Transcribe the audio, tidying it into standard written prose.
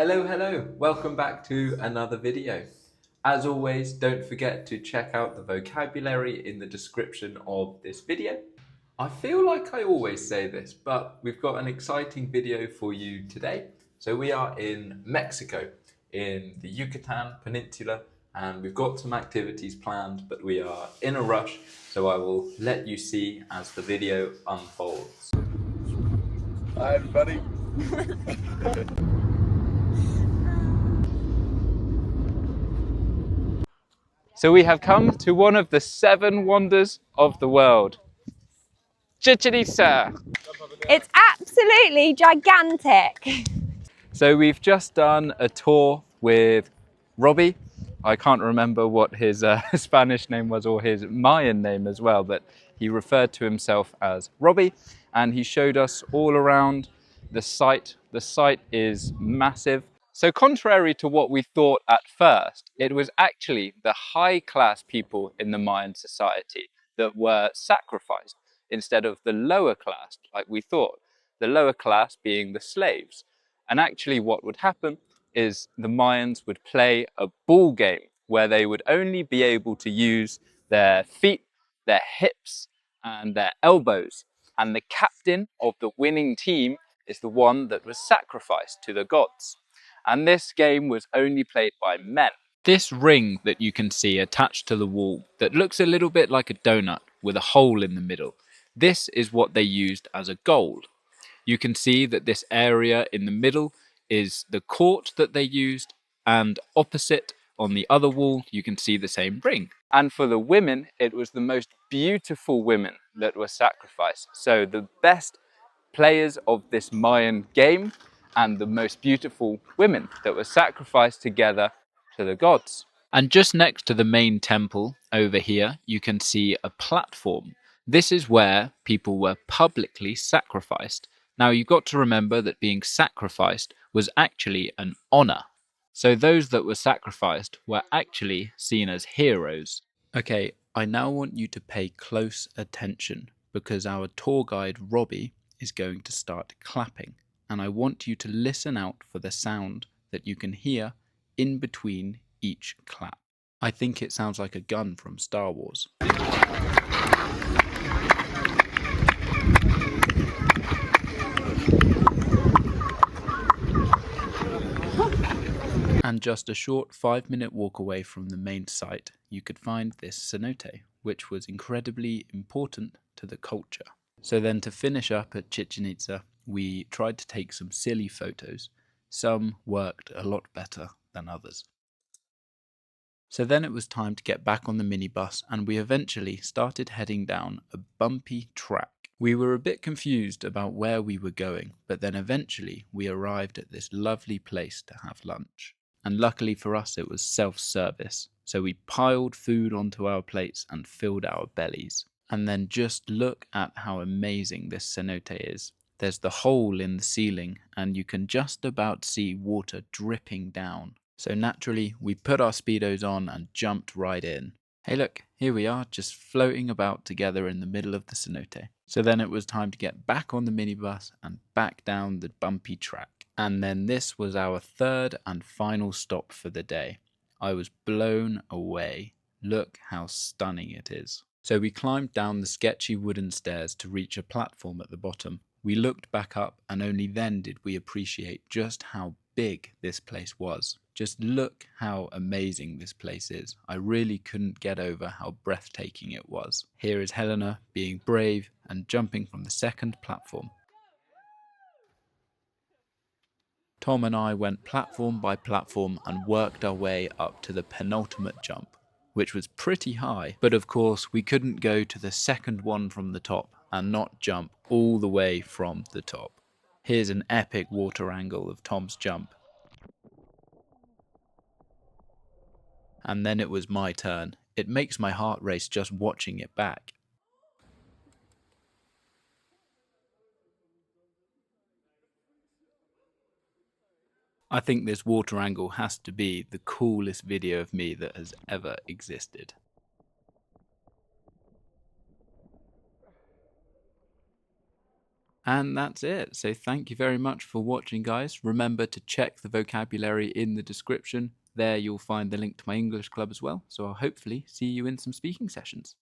Hello, welcome back to another video. As always, don't forget to check out the vocabulary in the description of this video. I feel like I always say this, but we've got an exciting video for you today. So we are in Mexico, in the Yucatan Peninsula, and we've got some activities planned, but we are in a rush, so I will let you see as the video unfolds. Hi everybody. So we have come to one of the 7 wonders of the world. Chichen Itza. It's absolutely gigantic. So we've just done a tour with Robbie. I can't remember what his Spanish name was or his Mayan name as well, but he referred to himself as Robbie, and he showed us all around the site. The site is massive. So contrary to what we thought at first, it was actually the high-class people in the Mayan society that were sacrificed instead of the lower class, like we thought, the lower class being the slaves. And actually what would happen is the Mayans would play a ball game where they would only be able to use their feet, their hips, and their elbows. And the captain of the winning team is the one that was sacrificed to the gods. And this game was only played by men. This ring that you can see attached to the wall that looks a little bit like a donut with a hole in the middle, this is what they used as a goal. You can see that this area in the middle is the court that they used, and opposite on the other wall you can see the same ring. And for the women, it was the most beautiful women that were sacrificed. So the best players of this Mayan game and the most beautiful women that were sacrificed together to the gods. And just next to the main temple over here, you can see a platform. This is where people were publicly sacrificed. Now you've got to remember that being sacrificed was actually an honor. So those that were sacrificed were actually seen as heroes. Okay, I now want you to pay close attention because our tour guide Robbie is going to start clapping, and I want you to listen out for the sound that you can hear in between each clap. I think it sounds like a gun from Star Wars. And just a short 5-minute walk away from the main site, you could find this cenote, which was incredibly important to the culture. So then to finish up at Chichen Itza, we tried to take some silly photos. Some worked a lot better than others. So then it was time to get back on the minibus, and we eventually started heading down a bumpy track. We were a bit confused about where we were going, but then eventually we arrived at this lovely place to have lunch. And luckily for us it was self-service, so we piled food onto our plates and filled our bellies. And then just look at how amazing this cenote is. There's the hole in the ceiling and you can just about see water dripping down. So naturally we put our speedos on and jumped right in. Hey look, here we are just floating about together in the middle of the cenote. So then it was time to get back on the minibus and back down the bumpy track. And then this was our third and final stop for the day. I was blown away. Look how stunning it is. So we climbed down the sketchy wooden stairs to reach a platform at the bottom. We looked back up and only then did we appreciate just how big this place was. Just look how amazing this place is. I really couldn't get over how breathtaking it was. Here is Helena being brave and jumping from the second platform. Tom and I went platform by platform and worked our way up to the penultimate jump, which was pretty high, but of course we couldn't go to the second one from the top and not jump all the way from the top. Here's an epic water angle of Tom's jump. And then it was my turn. It makes my heart race just watching it back. I think this water angle has to be the coolest video of me that has ever existed. And that's it. So thank you very much for watching, guys. Remember to check the vocabulary in the description. There you'll find the link to my English club as well. So I'll hopefully see you in some speaking sessions.